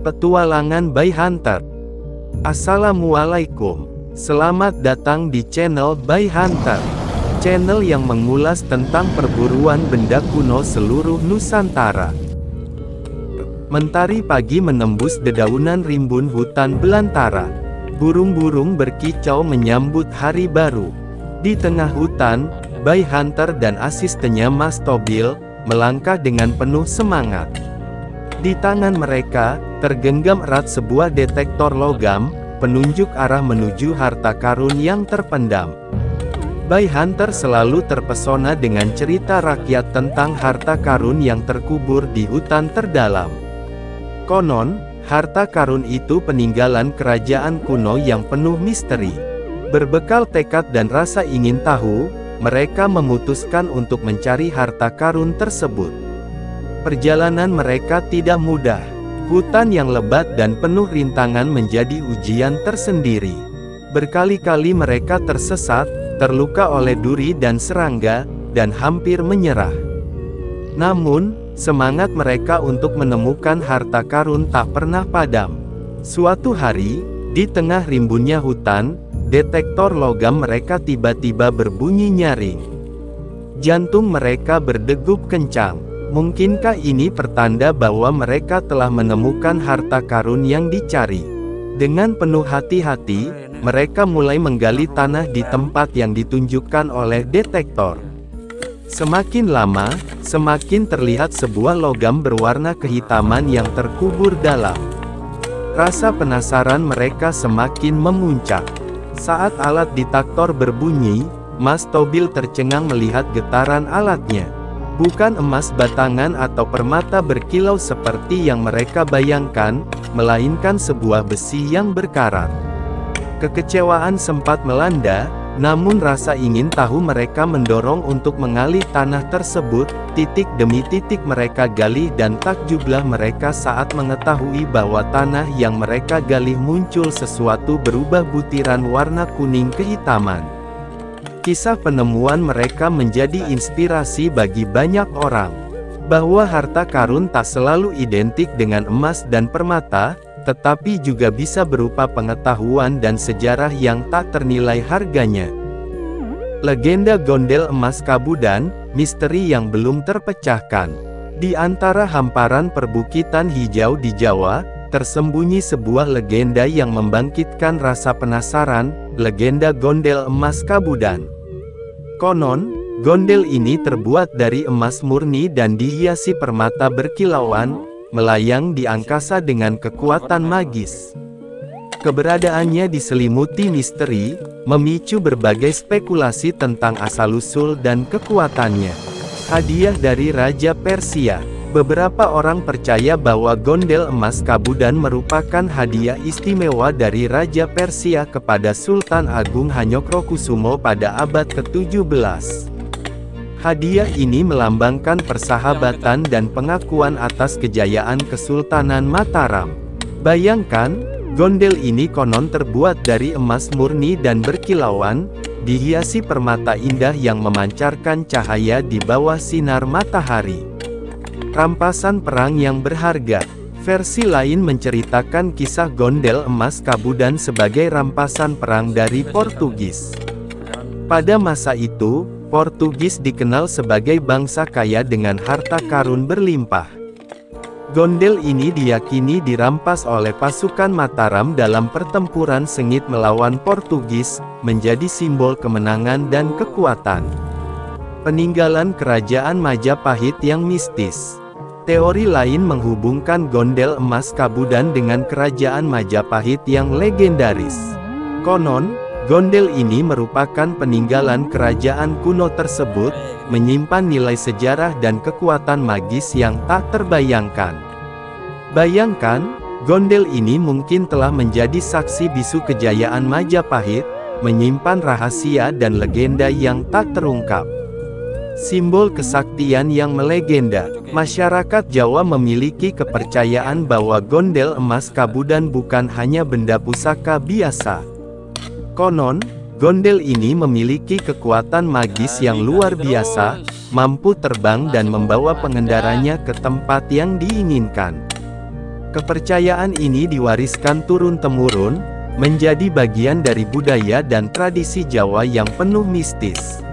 Petualangan Bay Hunter. Assalamualaikum. Selamat datang di channel Bay Hunter. Channel yang mengulas tentang perburuan benda kuno seluruh Nusantara. Mentari pagi menembus dedaunan rimbun hutan belantara. Burung-burung berkicau menyambut hari baru. Di tengah hutan, Bay Hunter dan asistennya Mas Tobil melangkah dengan penuh semangat. Di tangan mereka, tergenggam erat sebuah detektor logam, penunjuk arah menuju harta karun yang terpendam. Bay Hunter selalu terpesona dengan cerita rakyat tentang harta karun yang terkubur di hutan terdalam. Konon, harta karun itu peninggalan kerajaan kuno yang penuh misteri. Berbekal tekad dan rasa ingin tahu, mereka memutuskan untuk mencari harta karun tersebut. Perjalanan mereka tidak mudah. Hutan yang lebat dan penuh rintangan menjadi ujian tersendiri. Berkali-kali mereka tersesat, terluka oleh duri dan serangga, dan hampir menyerah. Namun, semangat mereka untuk menemukan harta karun tak pernah padam. Suatu hari, di tengah rimbunnya hutan, detektor logam mereka tiba-tiba berbunyi nyaring. Jantung mereka berdegup kencang. Mungkinkah ini pertanda bahwa mereka telah menemukan harta karun yang dicari? Dengan penuh hati-hati, mereka mulai menggali tanah di tempat yang ditunjukkan oleh detektor. Semakin lama, semakin terlihat sebuah logam berwarna kehitaman yang terkubur dalam. Rasa penasaran mereka semakin memuncak. Saat alat detektor berbunyi, Mas Tobil tercengang melihat getaran alatnya. Bukan emas batangan atau permata berkilau seperti yang mereka bayangkan, melainkan sebuah besi yang berkarat. Kekecewaan sempat melanda, namun rasa ingin tahu mereka mendorong untuk mengalih tanah tersebut. Titik demi titik mereka gali dan takjublah mereka saat mengetahui bahwa tanah yang mereka gali muncul sesuatu berubah butiran warna kuning kehitaman. Kisah penemuan mereka menjadi inspirasi bagi banyak orang. Bahwa harta karun tak selalu identik dengan emas dan permata, tetapi juga bisa berupa pengetahuan dan sejarah yang tak ternilai harganya. Legenda Gondel Emas Kabudan, misteri yang belum terpecahkan. Di antara hamparan perbukitan hijau di Jawa, tersembunyi sebuah legenda yang membangkitkan rasa penasaran, legenda Gondel Emas Kabudan. Konon, gondel ini terbuat dari emas murni dan dihiasi permata berkilauan, melayang di angkasa dengan kekuatan magis. Keberadaannya diselimuti misteri, memicu berbagai spekulasi tentang asal-usul dan kekuatannya. Hadiah dari Raja Persia. Beberapa orang percaya bahwa gondel emas Kabudan merupakan hadiah istimewa dari Raja Persia kepada Sultan Agung Hanyokrokusumo pada abad ke-17. Hadiah ini melambangkan persahabatan dan pengakuan atas kejayaan Kesultanan Mataram. Bayangkan, gondel ini konon terbuat dari emas murni dan berkilauan, dihiasi permata indah yang memancarkan cahaya di bawah sinar matahari. Rampasan perang yang berharga. Versi lain menceritakan kisah gondel emas Kabudan sebagai rampasan perang dari Portugis. Pada masa itu, Portugis dikenal sebagai bangsa kaya dengan harta karun berlimpah. Gondel ini diyakini dirampas oleh pasukan Mataram dalam pertempuran sengit melawan Portugis, menjadi simbol kemenangan dan kekuatan. Peninggalan kerajaan Majapahit yang mistis. Teori lain menghubungkan gondel emas Kabudan dengan kerajaan Majapahit yang legendaris. Konon, gondel ini merupakan peninggalan kerajaan kuno tersebut, menyimpan nilai sejarah dan kekuatan magis yang tak terbayangkan. Bayangkan, gondel ini mungkin telah menjadi saksi bisu kejayaan Majapahit, menyimpan rahasia dan legenda yang tak terungkap. Simbol kesaktian yang melegenda. Masyarakat Jawa memiliki kepercayaan bahwa gondel emas Kabudan bukan hanya benda pusaka biasa. Konon, gondel ini memiliki kekuatan magis yang luar biasa, mampu terbang dan membawa pengendaranya ke tempat yang diinginkan. Kepercayaan ini diwariskan turun-temurun, menjadi bagian dari budaya dan tradisi Jawa yang penuh mistis.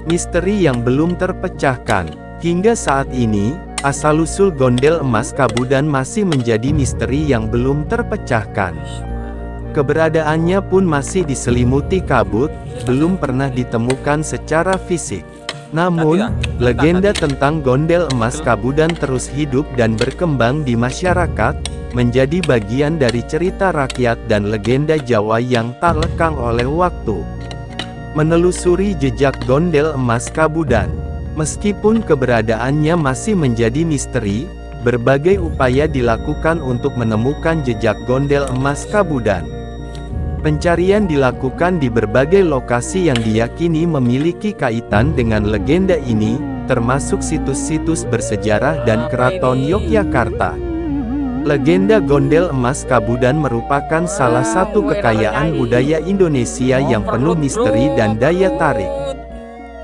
Misteri yang belum terpecahkan. Hingga saat ini, asal-usul gondel emas Kabudan masih menjadi misteri yang belum terpecahkan. Keberadaannya pun masih diselimuti kabut, belum pernah ditemukan secara fisik. Namun, legenda tentang gondel emas Kabudan terus hidup dan berkembang di masyarakat, menjadi bagian dari cerita rakyat dan legenda Jawa yang tak lekang oleh waktu. Menelusuri jejak gondel emas Kabudan. Meskipun keberadaannya masih menjadi misteri, berbagai upaya dilakukan untuk menemukan jejak gondel emas Kabudan. Pencarian dilakukan di berbagai lokasi yang diyakini memiliki kaitan dengan legenda ini, termasuk situs-situs bersejarah dan keraton Yogyakarta. Legenda gondel emas Kabudan merupakan salah satu kekayaan budaya Indonesia yang penuh misteri dan daya tarik.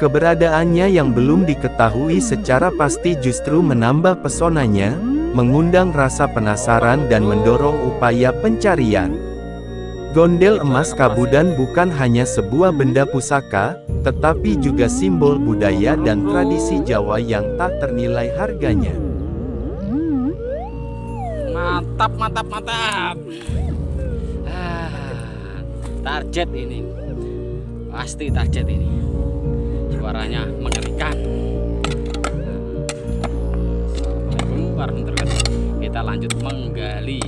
Keberadaannya yang belum diketahui secara pasti justru menambah pesonanya, mengundang rasa penasaran dan mendorong upaya pencarian. Gondel emas Kabudan bukan hanya sebuah benda pusaka, tetapi juga simbol budaya dan tradisi Jawa yang tak ternilai harganya. Mantap, mantap, mantap. Target ini, pasti target ini. Suaranya mengerikan. Assalamualaikum warahmatullahi wabarakatuh. Kita lanjut menggali.